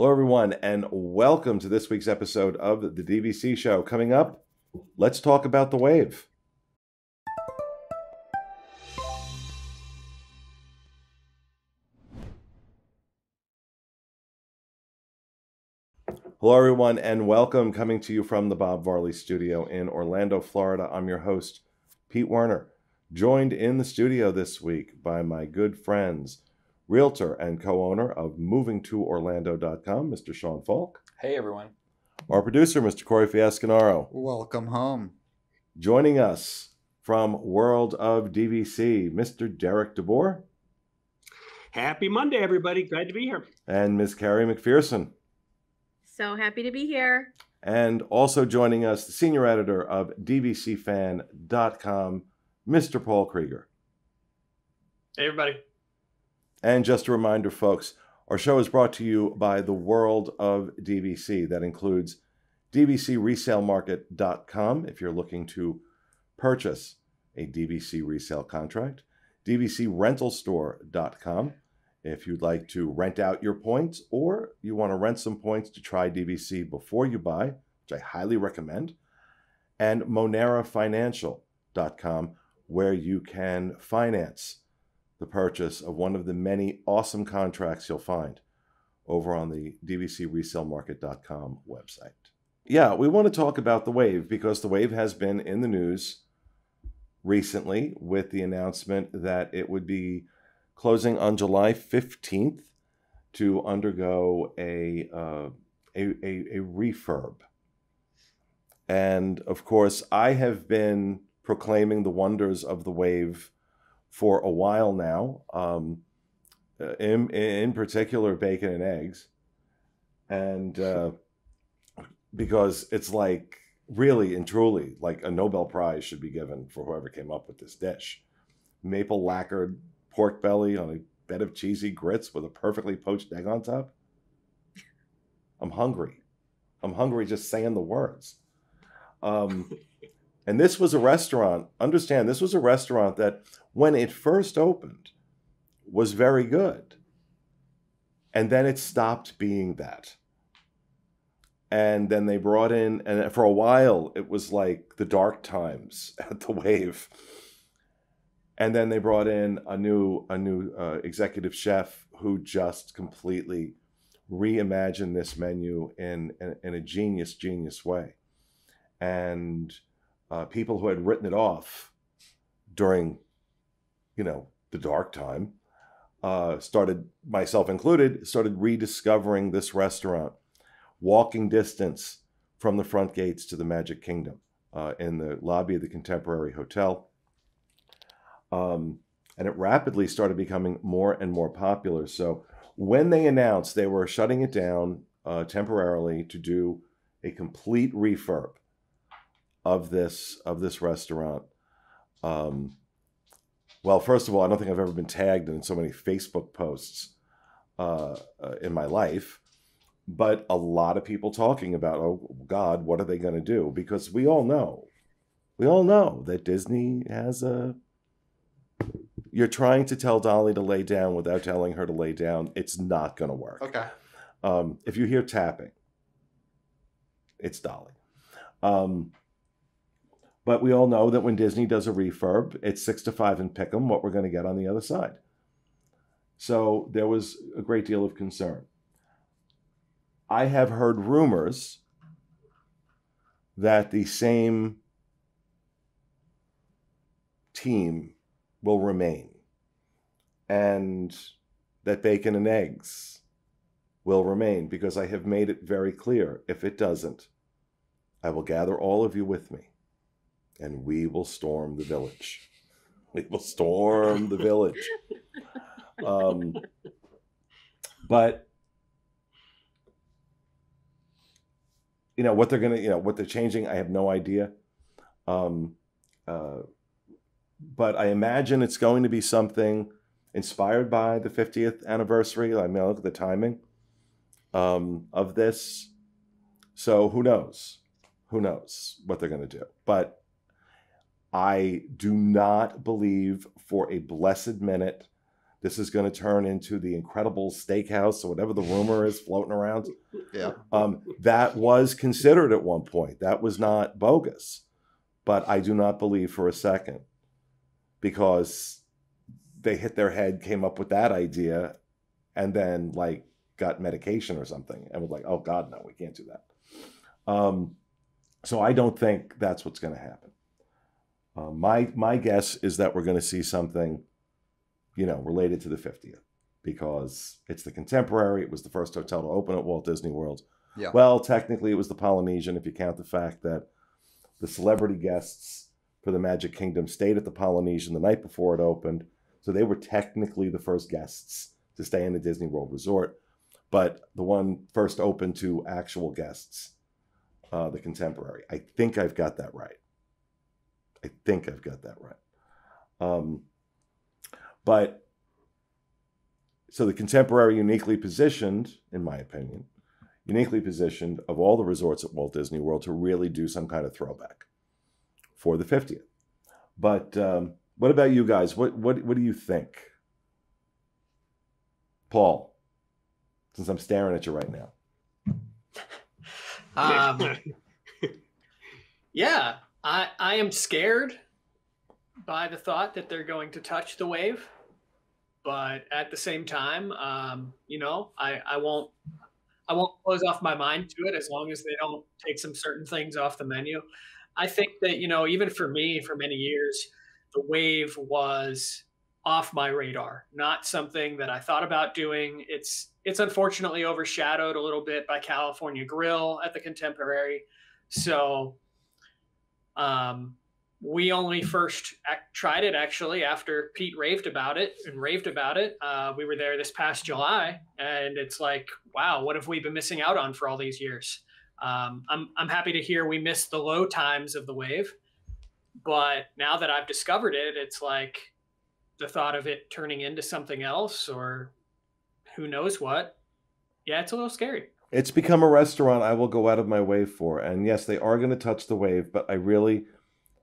Hello, everyone, and welcome to this week's episode of the DVC Show. Coming up, let's talk about the wave. Hello, everyone, and welcome. Coming to you from the Bob Varley Studio in Orlando, Florida. I'm your host, Pete Werner, joined in the studio this week by my good friends, realtor and co-owner of movingtoorlando.com, Mr. Sean Faulk. Hey, everyone. Our producer, Mr. Corey Fiasconaro. Welcome home. Joining us from World of DVC, Mr. Derek DeBoer. Happy Monday, everybody. Glad to be here. And Ms. Kerri MacPherson. So happy to be here. And also joining us, the senior editor of DVCFan.com, Mr. Paul Krieger. Hey, everybody. And just a reminder, folks, our show is brought to you by the World of DVC. That includes DVCResaleMarket.com if you're looking to purchase a DVC resale contract, DVCRentalStore.com if you'd like to rent out your points or you want to rent some points to try DVC before you buy, which I highly recommend, and MoneraFinancial.com where you can finance the purchase of one of the many awesome contracts you'll find over on the DVCResaleMarket.com website. Yeah, we want to talk about the wave because the wave has been in the news recently with the announcement that it would be closing on July 15th to undergo a refurb. And of course, I have been proclaiming the wonders of the wave for a while now, in particular bacon and eggs, and because it's like really and truly like a Nobel Prize should be given for whoever came up with this dish. Maple lacquered pork belly on a bed of cheesy grits with a perfectly poached egg on top. I'm hungry just saying the words. And this was a restaurant, understand, this was a restaurant that when it first opened was very good. And then it stopped being that. And then they brought in, and for a while it was like the dark times at the wave. And then they brought in a new executive chef who just completely reimagined this menu in a genius way. And people who had written it off during, the dark time, started, myself included, started rediscovering this restaurant, walking distance from the front gates to the Magic Kingdom, in the lobby of the Contemporary Hotel. And it rapidly started becoming more and more popular. So when they announced they were shutting it down temporarily to do a complete refurb of this restaurant. Well, first of all, I don't think I've ever been tagged in so many Facebook posts in my life, but a lot of people talking about, oh God, what are they going to do? Because we all know that Disney has you're trying to tell Dolly to lay down without telling her to lay down. It's not going to work. Okay. If you hear tapping, it's Dolly. But we all know that when Disney does a refurb, it's 6 to 5 and pick 'em what we're going to get on the other side. So there was a great deal of concern. I have heard rumors that the same team will remain and that bacon and eggs will remain, because I have made it very clear, if it doesn't, I will gather all of you with me and we will storm the village. We will storm the village. But what they're going to, what they're changing, I have no idea. But I imagine it's going to be something inspired by the 50th anniversary. I mean, look at the timing of this. So who knows? Who knows what they're going to do? But I do not believe for a blessed minute This is going to turn into the incredible steakhouse or whatever the rumor is floating around. Yeah. That was considered at one point. That was not bogus. But I do not believe for a second, because they hit their head, came up with that idea, and then like got medication or something and was like, oh God, no, we can't do that. So I don't think that's what's going to happen. My guess is that we're going to see something, related to the 50th, because it's the Contemporary. It was the first hotel to open at Walt Disney World. Yeah. Well, technically it was the Polynesian, if you count the fact that the celebrity guests for the Magic Kingdom stayed at the Polynesian the night before it opened. So they were technically the first guests to stay in the Disney World Resort, but the one first open to actual guests, the Contemporary. I think I've got that right. But so the Contemporary uniquely positioned, in my opinion, of all the resorts at Walt Disney World to really do some kind of throwback for the 50th. But what about you guys? What do you think? Paul, since I'm staring at you right now. Yeah, I am scared by the thought that they're going to touch the wave, but at the same time, I won't close off my mind to it as long as they don't take some certain things off the menu. I think that, even for me, for many years, the wave was off my radar, not something that I thought about doing. It's unfortunately overshadowed a little bit by California Grill at the Contemporary. So we only first tried it actually after Pete raved about it. We were there this past July, and it's like, wow, what have we been missing out on for all these years? I'm happy to hear we missed the low times of the wave, but now that I've discovered it, it's like the thought of it turning into something else or who knows what. Yeah, it's a little scary. It's become a restaurant I will go out of my way for. And yes, they are going to touch the wave, but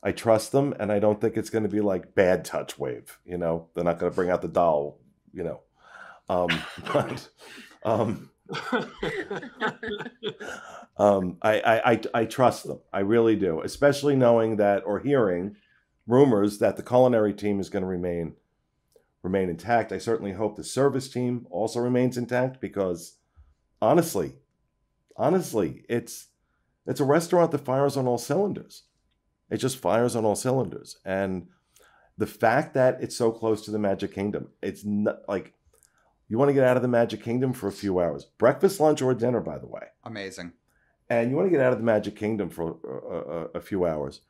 I trust them, and I don't think it's going to be like Bad Touch Wave. They're not going to bring out the doll, but I trust them. I really do, especially knowing that, or hearing rumors that the culinary team is going to remain intact. I certainly hope the service team also remains intact, because honestly, it's a restaurant that fires on all cylinders. It just fires on all cylinders. And the fact that it's so close to the Magic Kingdom, it's not like you want to get out of the Magic Kingdom for a few hours. Breakfast, lunch, or dinner, by the way. Amazing. And you want to get out of the Magic Kingdom for a few hours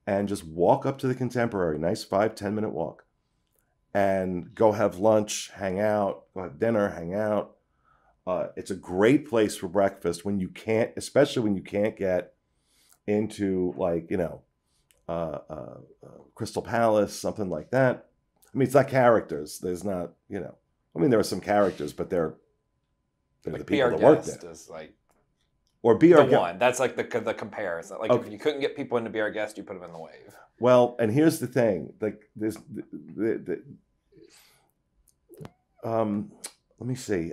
and just walk up to the Contemporary, nice 5-10 minute walk, and go have lunch, hang out, go have dinner, hang out. It's a great place for breakfast especially when you can't get into Crystal Palace, something like that. I mean, it's not characters. There's not, there are some characters, but they're the people that work there. Is like, or be our one. That's like the comparison. Like, okay. If you couldn't get people in to be our guest, you put them in the wave. Well, and here's the thing. Like this, let me see.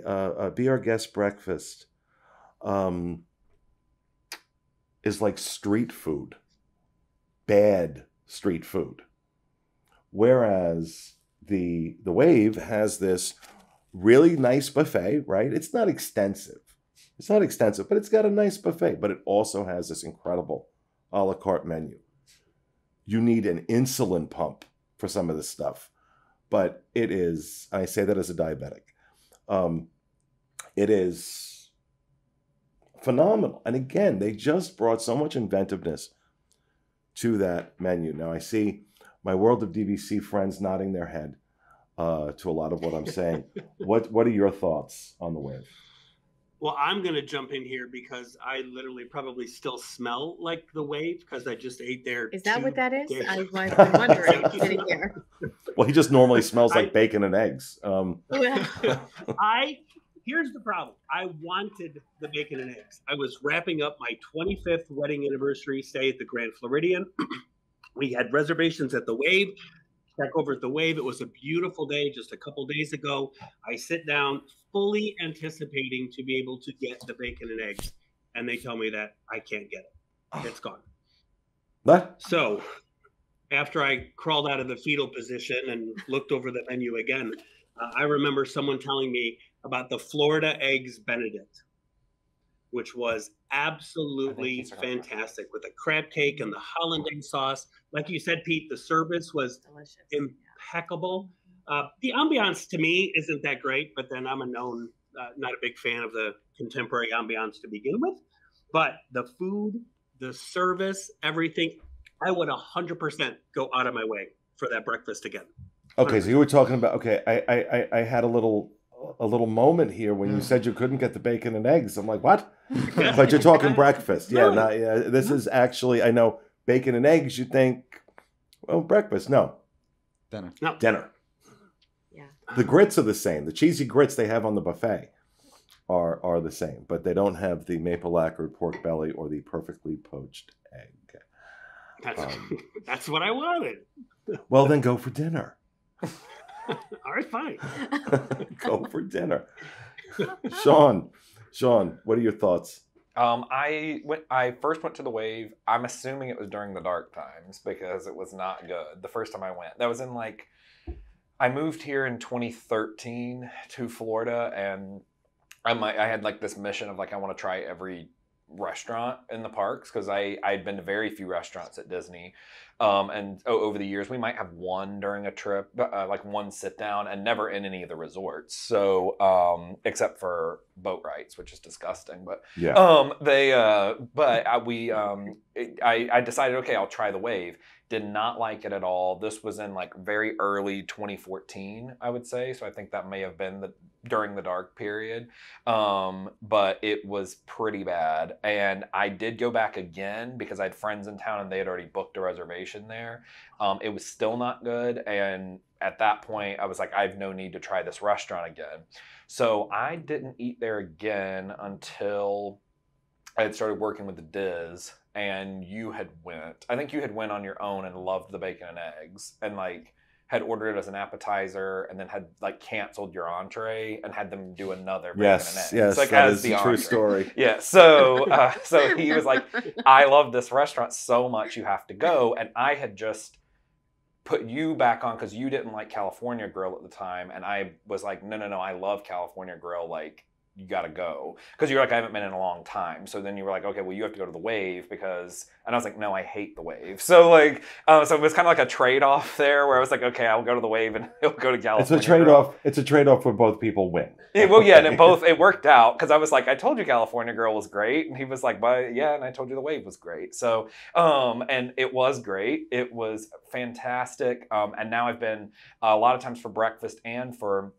Be Our Guest breakfast is like street food. Bad street food. Whereas the Wave has this really nice buffet, right? It's not extensive, but it's got a nice buffet, but it also has this incredible a la carte menu. You need an insulin pump for some of this stuff, but it is, I say that as a diabetic, it is phenomenal. And again, they just brought so much inventiveness to that menu. Now I see my World of DVC friends nodding their head to a lot of what I'm saying. What are your thoughts on the Wave? Well, I'm going to jump in here because I literally probably still smell like the Wave because I just ate there. Is that what that is? I was wondering sitting here. Well, he just normally smells like bacon and eggs. Here's the problem. I wanted the bacon and eggs. I was wrapping up my 25th wedding anniversary stay at the Grand Floridian. We had reservations at the Wave. back over at the Wave. It was a beautiful day just a couple days ago. I sit down fully anticipating to be able to get the bacon and eggs, and they tell me that I can't get it. It's gone. What? So after I crawled out of the fetal position and looked over the menu again, I remember someone telling me about the Florida Eggs Benedict, which was absolutely fantastic with the crab cake and the hollandaise sauce. Like you said, Pete, the service was Delicious. impeccable. The ambiance to me isn't that great, but then I'm not a big fan of the contemporary ambiance to begin with. But the food, the service, everything, I would 100% go out of my way for that breakfast again. Okay, so you were talking about, okay, I had a little moment here when you said you couldn't get the bacon and eggs. I'm like, what? But you're talking breakfast. Yeah, this is actually, I know bacon and eggs, you think, well, breakfast. No. Dinner. No. Dinner. Yeah. The grits are the same. The cheesy grits they have on the buffet are the same, but they don't have the maple lacquered pork belly or the perfectly poached egg. That's what I wanted. Well, then go for dinner. All right, fine. Go for dinner. Sean, what are your thoughts? I first went to the Wave. I'm assuming it was during the dark times because it was not good the first time I went. That was in I moved here in 2013 to Florida, and I had like this mission of like I want to try every restaurant in the parks because I'd been to very few restaurants at Disney, and over the years we might have one during a trip, like one sit down, and never in any of the resorts. So except for boat rides, which is disgusting. But yeah, I decided, okay, I'll try the Wave. Did not like it at all. This was in like very early 2014, I would say. So I think that may have been during the dark period. But it was pretty bad. And I did go back again because I had friends in town and they had already booked a reservation there. It was still not good. And at that point, I was like, I have no need to try this restaurant again. So I didn't eat there again until I had started working with the Diz. And you had I think you had went on your own and loved the bacon and eggs and like had ordered it as an appetizer and then had like canceled your entree and had them do another bacon and eggs. Yes, like, that as is the a true entree. story. Yeah, so he was like, I love this restaurant so much, you have to go. And I had just put you back on because you didn't like California Grill at the time. And I was like, no, I love California Grill. Like, you got to go. Because you're like, I haven't been in a long time. So then you were like, okay, well, you have to go to the Wave because, and I was like, no, I hate the Wave. So like, so it was kind of like a trade-off there where I was like, okay, I'll go to the Wave and he'll go to California. It's a trade-off. It's a trade-off where both people win. Yeah, well, yeah, and it worked out because I was like, I told you California Girl was great. And he was like, well, yeah, and I told you the Wave was great. So, and it was great. It was fantastic. And now I've been a lot of times for breakfast and for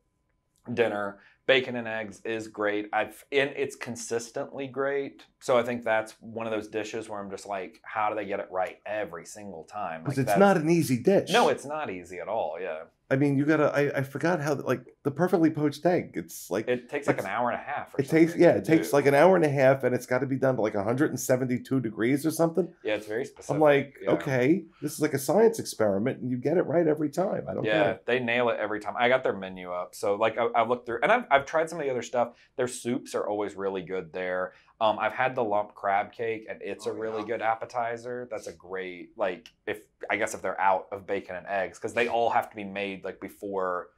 dinner. Bacon and eggs is great. It's consistently great. So I think that's one of those dishes where I'm just like, how do they get it right every single time? Because like it's not an easy dish. No, it's not easy at all. Yeah. I mean, you gotta. I forgot how like the perfectly poached egg. It's like it takes like an hour and a half. It takes like an hour and a half, and it's got to be done to like 172 degrees or something. Yeah, it's very specific. I'm like, okay, this is like a science experiment, and you get it right every time. I don't know. Yeah, they nail it every time. I got their menu up, so like I've looked through, and I've tried some of the other stuff. Their soups are always really good there. I've had the lump crab cake, and it's a really good appetizer. That's a great, like, if they're out of bacon and eggs, because they all have to be made like before,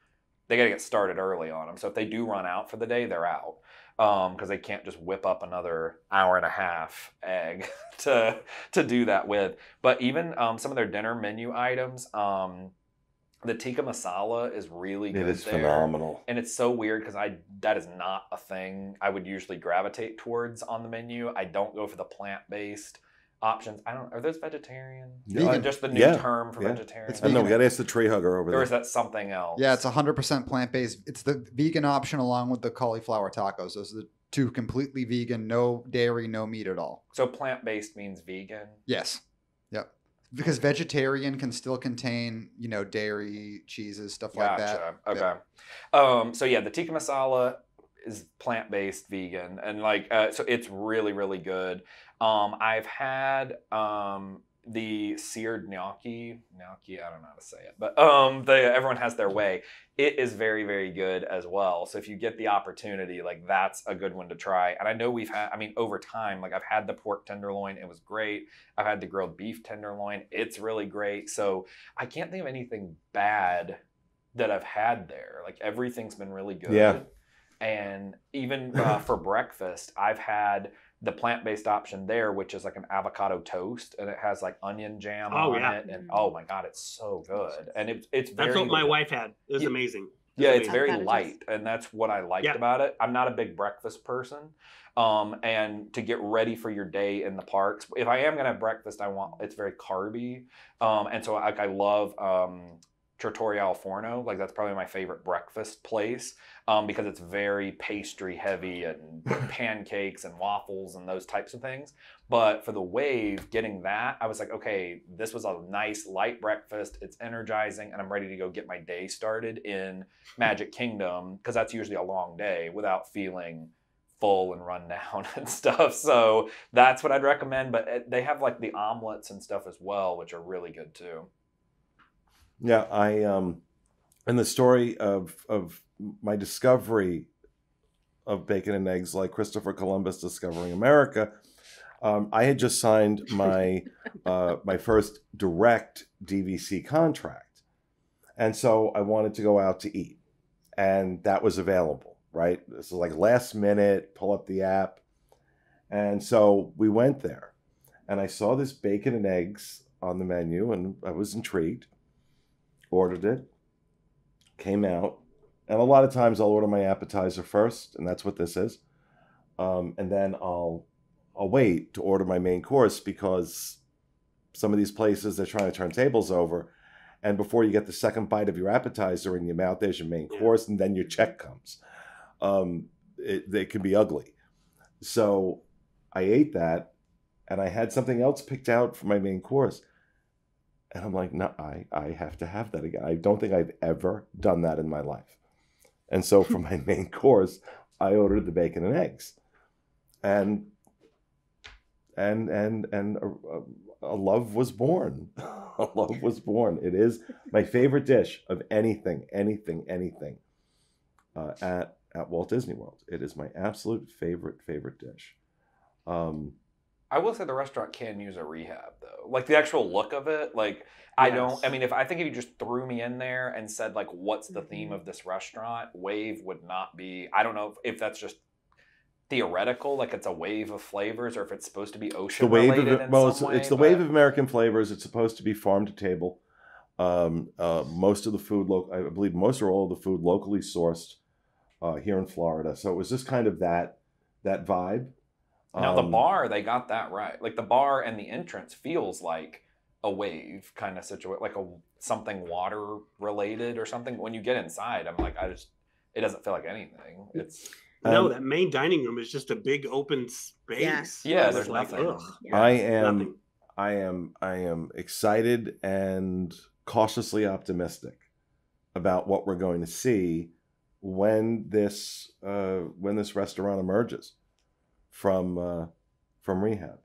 they got to get started early on them. So if they do run out for the day, they're out, because they can't just whip up another hour and a half egg to do that with. But even some of their dinner menu items, the tikka masala is really good. It is there. phenomenal. And it's so weird because that is not a thing I would usually gravitate towards on the menu. I don't go for the plant-based options. Are those vegetarian? Vegan. Just the new term for vegetarian? I know, we got to ask the tree hugger over there. Or is that something else? Yeah, it's 100% plant-based. It's the vegan option along with the cauliflower tacos. Those are the two completely vegan, no dairy, no meat at all. So plant-based means vegan? Yes. Yep. Because vegetarian can still contain, dairy, cheeses, stuff like that. Okay. Yep. So yeah, the tikka masala is plant-based vegan, and so it's really, really good. I've had the seared gnocchi, I don't know how to say it, but everyone has their way. It is very, very good as well. So if you get the opportunity, like that's a good one to try. And I know we've had, I mean, over time, like I've had the pork tenderloin, it was great. I've had the grilled beef tenderloin, it's really great. So I can't think of anything bad that I've had there. Like everything's been really good. Yeah. And even for breakfast, I've had the plant-based option there, which is like an avocado toast, and it has like onion jam on it, and oh my god, it's so good. And it's very, that's what my wife had. It was amazing. It's very light, and that's what I liked about it. I'm not a big breakfast person, and to get ready for your day in the parks, if I am gonna have breakfast, it's very carby, and so I love Trattoria al Forno. Like that's probably my favorite breakfast place, because it's very pastry heavy and pancakes and waffles and those types of things. But for the wave, getting that, I was like, okay, this was a nice light breakfast. It's energizing, and I'm ready to go get my day started in Magic Kingdom, because that's usually a long day, without feeling full and run down and stuff. So that's what I'd recommend. But they have like the omelets and stuff as well, which are really good too. Yeah, in the story of my discovery of bacon and eggs, like Christopher Columbus discovering America, I had just signed my my first direct DVC contract, and so I wanted to go out to eat, and that was available. Right, this is like last minute. Pull up the app, and so we went there, and I saw this bacon and eggs on the menu, and I was intrigued. Ordered it, came out, and a lot of times I'll order my appetizer first, and that's what this is, and then I'll wait to order my main course, because some of these places, they're trying to turn tables over, and before you get the second bite of your appetizer in your mouth, there's your main course, and then your check comes. They can be ugly. So I ate that, and I had something else picked out for my main course. And I'm like, no, I have to have that again. I don't think I've ever done that in my life. And so for my main course, I ordered the bacon and eggs. And a love was born. A love was born. It is my favorite dish of anything at Walt Disney World. It is my absolute favorite dish. I will say the restaurant can use a rehab though. Like the actual look of it, like I mean, if you just threw me in there and said like, what's the theme of this restaurant? Wave would not be, I don't know if that's just theoretical, like it's a wave of flavors, or if it's supposed to be ocean related in some way. It's the wave of American flavors. It's supposed to be farm to table. Most of the food, I believe most or all of the food locally sourced here in Florida. So it was just kind of that vibe. Now the bar, they got that right. Like the bar and the entrance feels like a wave kind of situation, like something water related or something. When you get inside, I'm like, it doesn't feel like anything. It's no, that main dining room is just a big open space. Yeah, there's nothing. I am excited and cautiously optimistic about what we're going to see when this restaurant emerges from rehab.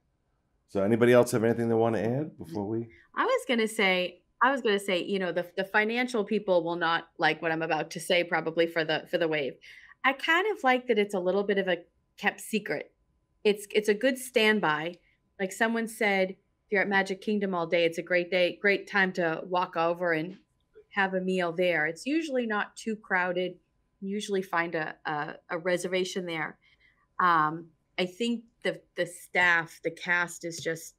So anybody else have anything they want to add before we? I was gonna say, the financial people will not like what I'm about to say, probably for the wave. I kind of like that it's a little bit of a kept secret. It's a good standby. Like someone said, if you're at Magic Kingdom all day, it's a great time to walk over and have a meal there. It's usually not too crowded. You usually find a reservation there. I think the staff, the cast is just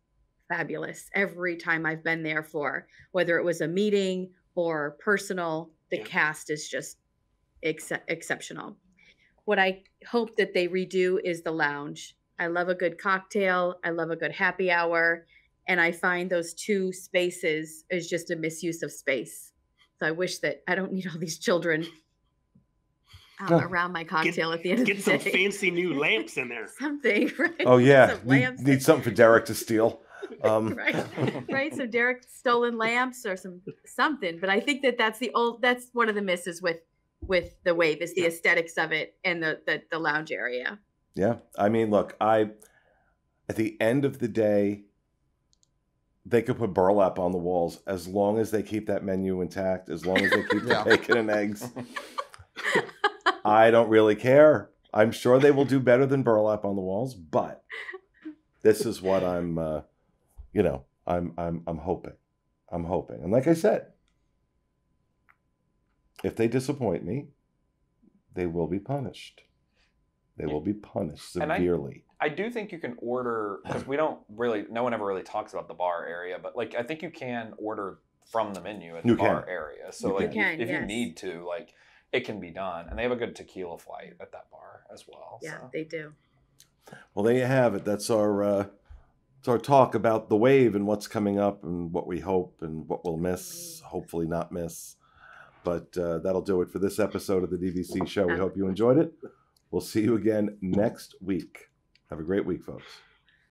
fabulous. Every time I've been there for, whether it was a meeting or personal, the cast is just exceptional. What I hope that they redo is the lounge. I love a good cocktail. I love a good happy hour. And I find those two spaces is just a misuse of space. So I wish that I don't need all these children around my cocktail at the end of the day. Get some fancy new lamps in there. Something, right? Oh yeah, need something for Derek to steal. Right. So Derek stolen lamps or something. But I think that's one of the misses with the wave is the aesthetics of it and the lounge area. Yeah, I mean, look, at the end of the day, they could put burlap on the walls as long as they keep that menu intact, as long as they keep the bacon and eggs. I don't really care. I'm sure they will do better than burlap on the walls, but this is what I'm hoping. I'm hoping. And like I said, if they disappoint me, they will be punished. They will be punished severely. I do think you can order, because no one ever really talks about the bar area, but like I think you can order from the menu at the bar area. So like if you need to, like it can be done. And they have a good tequila flight at that bar as well. Yeah, they do. Well, there you have it. That's our talk about the wave and what's coming up and what we hope and what we'll miss, hopefully not miss. But that'll do it for this episode of the DVC show. We hope you enjoyed it. We'll see you again next week. Have a great week, folks.